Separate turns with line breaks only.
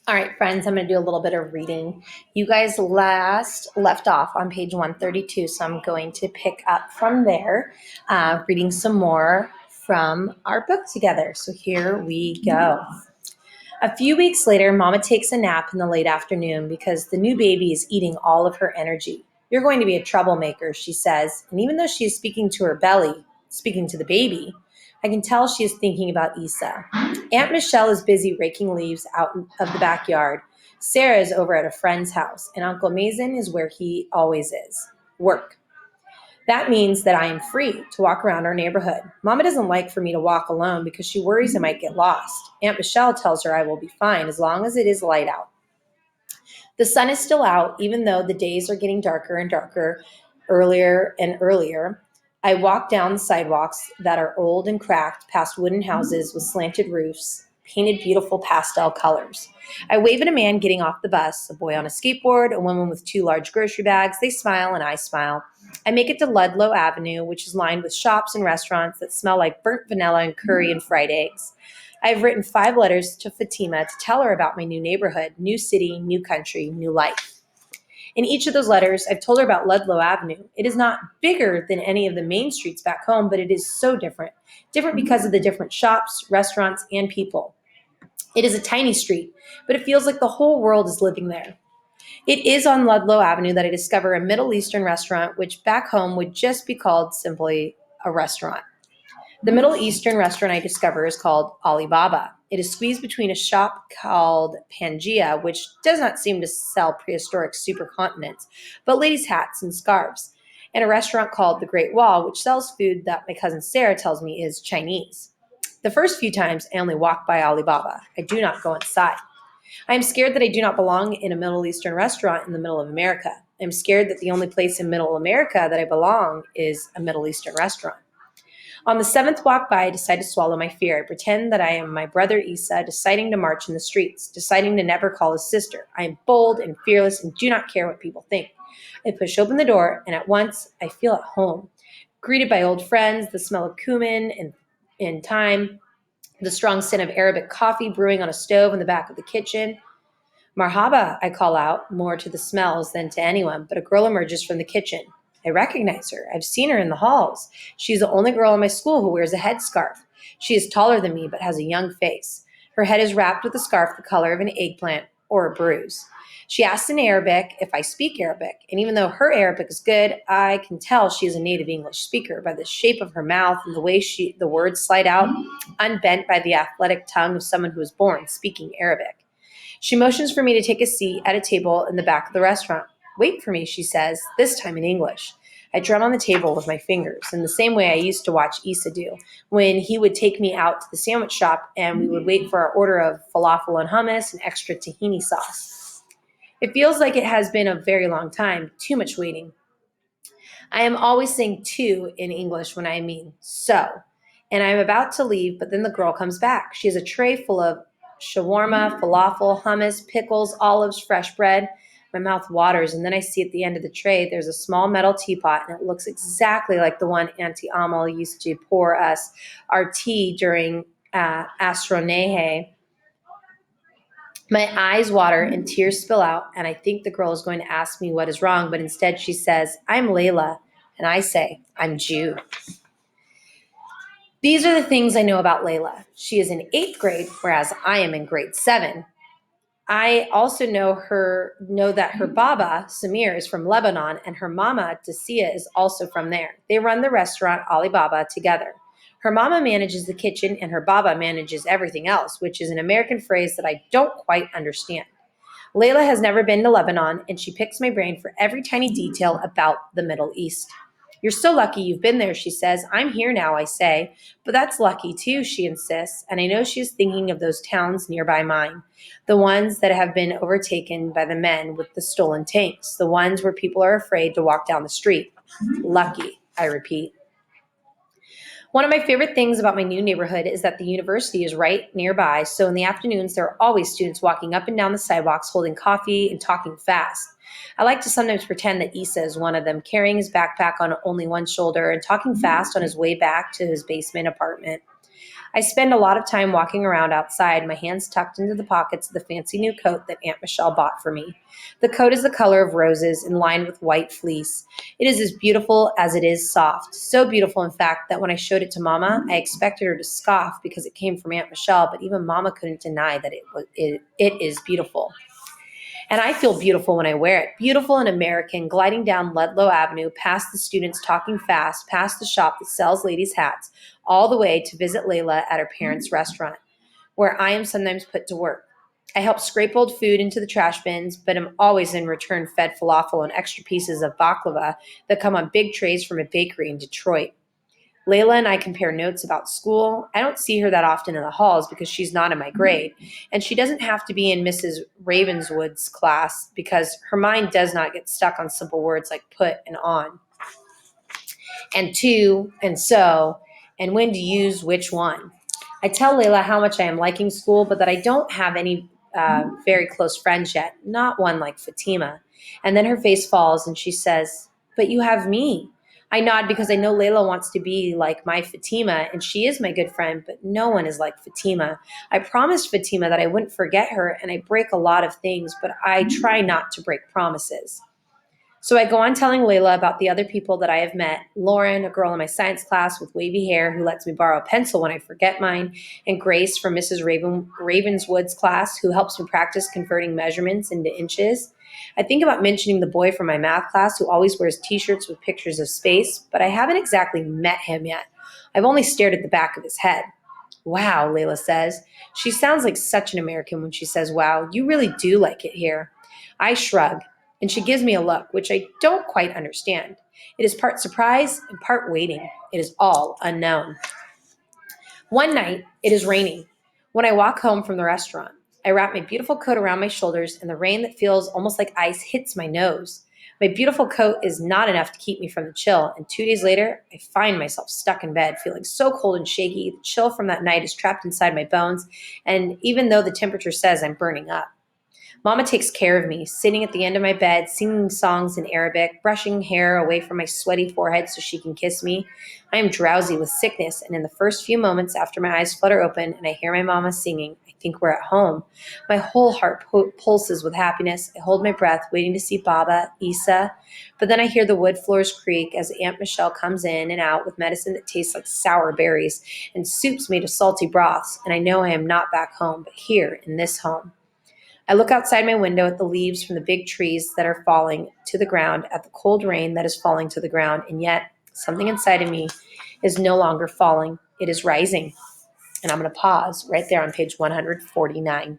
All right, friends, I'm going to do a little bit of reading. You guys last left off on page 132, so I'm going to pick up from there, reading some more from our book together. So here we go. A few weeks later, Mama takes a nap in the late afternoon because the new baby is eating all of her energy. You're going to be a troublemaker, she says, and even though she is speaking to her belly, speaking to the baby, I can tell she is thinking about Isa. Aunt Michelle is busy raking leaves out of the backyard. Sarah is over at a friend's house, and Uncle Mason is where he always is, work. That means that I am free to walk around our neighborhood. Mama doesn't like for me to walk alone because she worries I might get lost. Aunt Michelle tells her I will be fine as long as it is light out. The sun is still out, even though the days are getting darker and darker, earlier and earlier. I walk down the sidewalks that are old and cracked past wooden houses with slanted roofs, painted beautiful pastel colors. I wave at a man getting off the bus, a boy on a skateboard, a woman with two large grocery bags. They smile and I smile. I make it to Ludlow Avenue, which is lined with shops and restaurants that smell like burnt vanilla and curry and fried eggs. I've written 5 letters to Fatima to tell her about my new neighborhood, new city, new country, new life. In each of those letters, I've told her about Ludlow Avenue. It is not bigger than any of the main streets back home, but it is so different. Different because of the different shops, restaurants, and people. It is a tiny street, but it feels like the whole world is living there. It is on Ludlow Avenue that I discover a Middle Eastern restaurant, which back home would just be called simply a restaurant. The Middle Eastern restaurant I discover is called Alibaba. It is squeezed between a shop called Pangea, which does not seem to sell prehistoric supercontinents, but ladies' hats and scarves, and a restaurant called The Great Wall, which sells food that my cousin Sarah tells me is Chinese. The first few times, I only walk by Alibaba. I do not go inside. I am scared that I do not belong in a Middle Eastern restaurant in the middle of America. I am scared that the only place in Middle America that I belong is a Middle Eastern restaurant. On the 7th walk by, I decide to swallow my fear. I pretend that I am my brother Isa, deciding to march in the streets, deciding to never call his sister. I am bold and fearless and do not care what people think. I push open the door, and at once I feel at home. Greeted by old friends, the smell of cumin and thyme, the strong scent of Arabic coffee brewing on a stove in the back of the kitchen. Marhaba, I call out, more to the smells than to anyone, but a girl emerges from the kitchen. I recognize her. I've seen her in the halls. She's the only girl in my school who wears a headscarf. She is taller than me, but has a young face. Her head is wrapped with a scarf the color of an eggplant or a bruise. She asks in Arabic if I speak Arabic, and even though her Arabic is good, I can tell she is a native English speaker by the shape of her mouth and the way the words slide out, unbent by the athletic tongue of someone who was born speaking Arabic. She motions for me to take a seat at a table in the back of the restaurant. Wait for me, she says, this time in English. I drum on the table with my fingers in the same way I used to watch Issa do when he would take me out to the sandwich shop and we would wait for our order of falafel and hummus and extra tahini sauce. It feels like it has been a very long time, too much waiting. I am always saying to in English when I mean so. And I'm about to leave, but then the girl comes back. She has a tray full of shawarma, falafel, hummus, pickles, olives, fresh bread. My mouth waters, and then I see at the end of the tray there's a small metal teapot, and it looks exactly like the one Auntie Amal used to pour us our tea during Astronehe. My eyes water and tears spill out, and I think the girl is going to ask me what is wrong, but instead she says, I'm Layla, and I say, I'm Jude. These are the things I know about Layla. She is in 8th grade, whereas I am in grade 7. I also know that her baba, Samir, is from Lebanon, and her mama, Tasia, is also from there. They run the restaurant Alibaba together. Her mama manages the kitchen, and her baba manages everything else, which is an American phrase that I don't quite understand. Layla has never been to Lebanon, and she picks my brain for every tiny detail about the Middle East. You're so lucky you've been there, she says. I'm here now, I say. But that's lucky too, she insists, and I know she's thinking of those towns nearby mine, the ones that have been overtaken by the men with the stolen tanks, the ones where people are afraid to walk down the street. Lucky, I repeat. One of my favorite things about my new neighborhood is that the university is right nearby, so in the afternoons there are always students walking up and down the sidewalks holding coffee and talking fast. I like to sometimes pretend that Issa is one of them, carrying his backpack on only one shoulder and talking fast on his way back to his basement apartment. I spend a lot of time walking around outside, my hands tucked into the pockets of the fancy new coat that Aunt Michelle bought for me. The coat is the color of roses and lined with white fleece. It is as beautiful as it is soft. So beautiful, in fact, that when I showed it to Mama, I expected her to scoff because it came from Aunt Michelle, but even Mama couldn't deny that it is beautiful. And I feel beautiful when I wear it. Beautiful and American, gliding down Ludlow Avenue, past the students talking fast, past the shop that sells ladies' hats, all the way to visit Layla at her parents' restaurant, where I am sometimes put to work. I help scrape old food into the trash bins, but am always in return fed falafel and extra pieces of baklava that come on big trays from a bakery in Detroit. Layla and I compare notes about school. I don't see her that often in the halls because she's not in my grade, and she doesn't have to be in Mrs. Ravenswood's class because her mind does not get stuck on simple words like put and on, and to, and so, and when to use which one. I tell Layla how much I am liking school, but that I don't have any very close friends yet, not one like Fatima. And then her face falls and she says, "But you have me." I nod because I know Layla wants to be like my Fatima, and she is my good friend, but no one is like Fatima. I promised Fatima that I wouldn't forget her, and I break a lot of things, but I try not to break promises. So I go on telling Layla about the other people that I have met. Lauren, a girl in my science class with wavy hair who lets me borrow a pencil when I forget mine, and Grace from Mrs. Ravenswood's class who helps me practice converting measurements into inches. I think about mentioning the boy from my math class who always wears t-shirts with pictures of space, but I haven't exactly met him yet. I've only stared at the back of his head. Wow, Layla says. She sounds like such an American when she says wow. You really do like it here. I shrug, and she gives me a look, which I don't quite understand. It is part surprise and part waiting. It is all unknown. One night, it is raining. When I walk home from the restaurant, I wrap my beautiful coat around my shoulders, and the rain that feels almost like ice hits my nose. My beautiful coat is not enough to keep me from the chill, and 2 days later, I find myself stuck in bed, feeling so cold and shaky. The chill from that night is trapped inside my bones, and even though the temperature says I'm burning up. Mama takes care of me, sitting at the end of my bed, singing songs in Arabic, brushing hair away from my sweaty forehead so she can kiss me. I am drowsy with sickness, and in the first few moments after my eyes flutter open and I hear my mama singing, I think we're at home. My whole heart pulses with happiness. I hold my breath, waiting to see Baba, Isa, but then I hear the wood floors creak as Aunt Michelle comes in and out with medicine that tastes like sour berries and soups made of salty broths, and I know I am not back home, but here in this home. I look outside my window at the leaves from the big trees that are falling to the ground, at the cold rain that is falling to the ground, and yet something inside of me is no longer falling. It is rising. And I'm going to pause right there on page 149.